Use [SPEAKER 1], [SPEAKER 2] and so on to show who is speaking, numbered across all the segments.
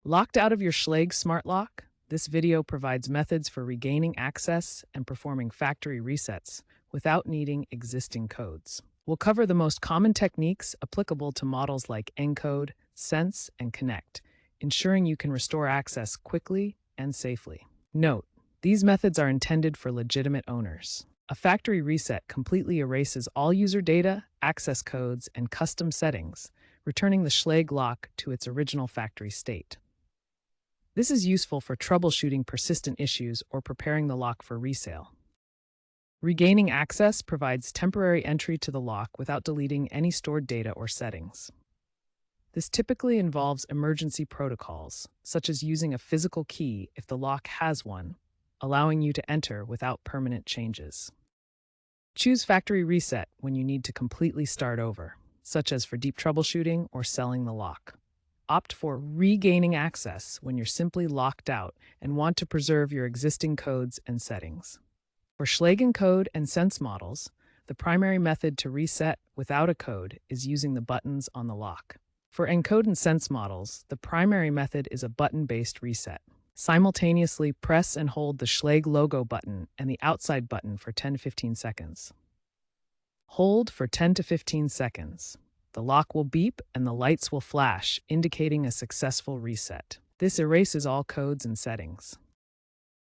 [SPEAKER 1] Locked out of your Schlage smart lock? This video provides methods for regaining access and performing factory resets without needing existing codes. We'll cover the most common techniques applicable to models like encode, sense, and connect, ensuring you can restore access quickly and safely. Note, these methods are intended for legitimate owners. A factory reset completely erases all user data, access codes, and custom settings, returning the Schlage lock to its original factory state. This is useful for troubleshooting persistent issues or preparing the lock for resale. Regaining access provides temporary entry to the lock without deleting any stored data or settings. This typically involves emergency protocols, such as using a physical key if the lock has one, allowing you to enter without permanent changes. Choose Factory Reset when you need to completely start over, such as for deep troubleshooting or selling the lock. Opt for Regaining Access when you're simply locked out and want to preserve your existing codes and settings. For Schlage encode and sense models, the primary method to reset without a code is using the buttons on the lock. For encode and sense models, the primary method is a button-based reset. Simultaneously press and hold the Schlage logo button and the outside button for 10 to 15 seconds. Hold for 10 to 15 seconds. The lock will beep and the lights will flash, indicating a successful reset. This erases all codes and settings.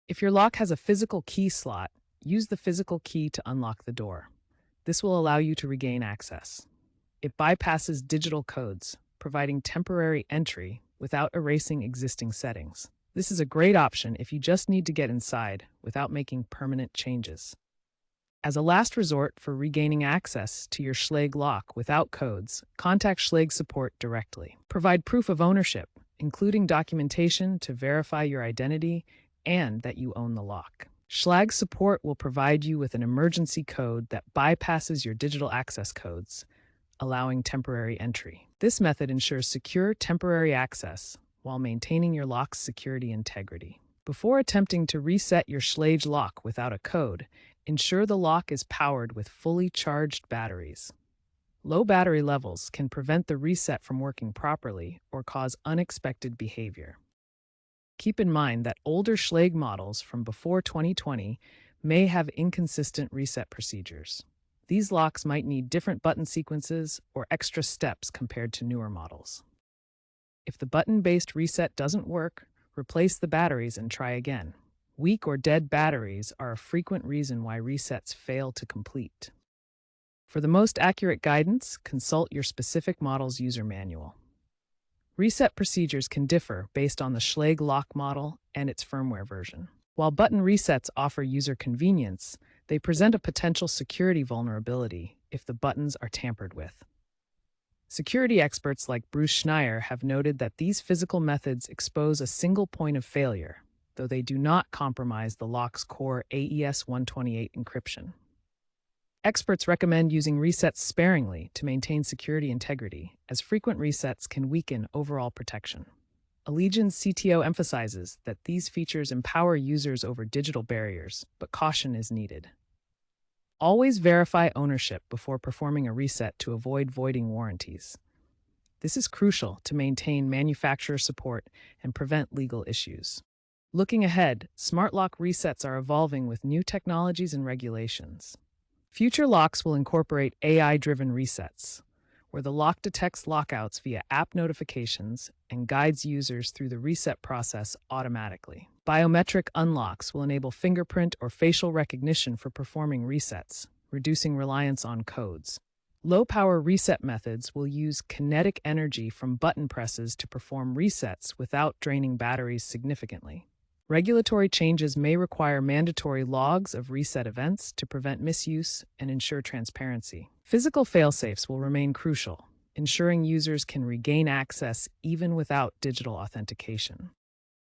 [SPEAKER 1] If your lock has a physical key slot, use the physical key to unlock the door. This will allow you to regain access. It bypasses digital codes, providing temporary entry without erasing existing settings. This is a great option if you just need to get inside without making permanent changes. As a last resort for regaining access to your Schlage lock without codes, contact Schlage support directly. Provide proof of ownership, including documentation to verify your identity and that you own the lock. Schlage support will provide you with an emergency code that bypasses your digital access codes, allowing temporary entry. This method ensures secure temporary access while maintaining your lock's security integrity. Before attempting to reset your Schlage lock without a code, ensure the lock is powered with fully charged batteries. Low battery levels can prevent the reset from working properly or cause unexpected behavior. Keep in mind that older Schlage models from before 2020 may have inconsistent reset procedures. These locks might need different button sequences or extra steps compared to newer models. If the button-based reset doesn't work, replace the batteries and try again. Weak or dead batteries are a frequent reason why resets fail to complete. For the most accurate guidance, consult your specific model's user manual. Reset procedures can differ based on the Schlage lock model and its firmware version. While button resets offer user convenience, they present a potential security vulnerability if the buttons are tampered with. Security experts like Bruce Schneier have noted that these physical methods expose a single point of failure, though they do not compromise the lock's core AES-128 encryption. Experts recommend using resets sparingly to maintain security integrity, as frequent resets can weaken overall protection. Allegion's CTO emphasizes that these features empower users over digital barriers, but caution is needed. Always verify ownership before performing a reset to avoid voiding warranties. This is crucial to maintain manufacturer support and prevent legal issues. Looking ahead, smart lock resets are evolving with new technologies and regulations. Future locks will incorporate AI-driven resets, where the lock detects lockouts via app notifications and guides users through the reset process automatically. Biometric unlocks will enable fingerprint or facial recognition for performing resets, reducing reliance on codes. Low-power reset methods will use kinetic energy from button presses to perform resets without draining batteries significantly. Regulatory changes may require mandatory logs of reset events to prevent misuse and ensure transparency. Physical failsafes will remain crucial, ensuring users can regain access even without digital authentication.